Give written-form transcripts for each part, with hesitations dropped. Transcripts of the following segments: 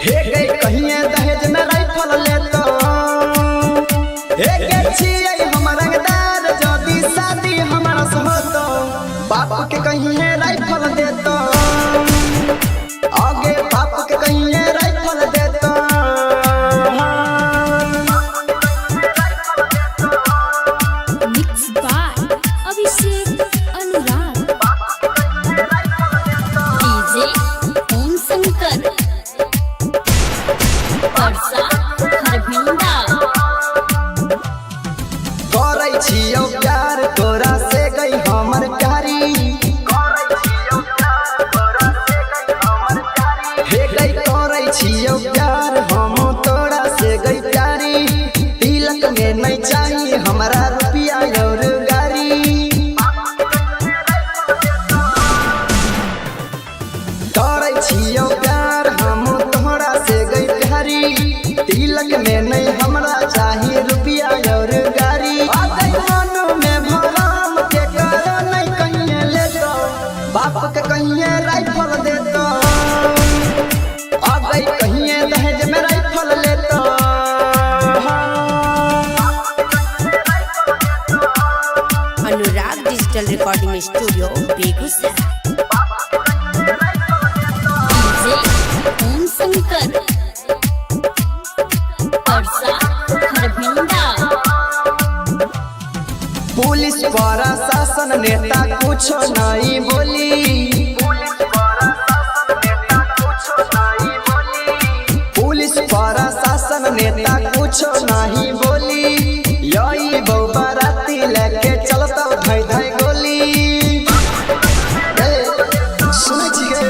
हे गई कहिए दहेज में राइफल ले तो हे के छिए हम रंगदार जदी शादी हमारा से हो तो बाप के कहिए राइफल दे तो आगे बाप के कहिए राइफल दे तो mix by Abhishek Anurag DJ Om Shankar Parsa Harbhinda करे छियो प्यार तोरा से गई हमर प्यारी हे गई करे छियो प्यार हम तोरा से गई प्यारी तिलक में नहीं चाहिए हमरा रुपया और गाड़ी करे छियो प्यार हम तोरा से गई प्यारी तिलक में नहीं हमरा चाहिए रुपया और गाड़ी बाप के कहिए राइफल दे तो आ गई कहिए दहेज में राइफल ले तो Anurag digital recording studio Begusarai DJ Om Shankar Parsa Harbhinda police प्रशासन नेता कुछ नहीं बोली पुलिस प्रशासन नेता कुछ नहीं बोली यही बहु बाराती लेके चलता धाई धाई गोली सुने छिए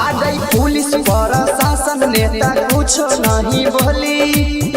आ गई पुलिस प्रशासन नेता कुछ नहीं बोली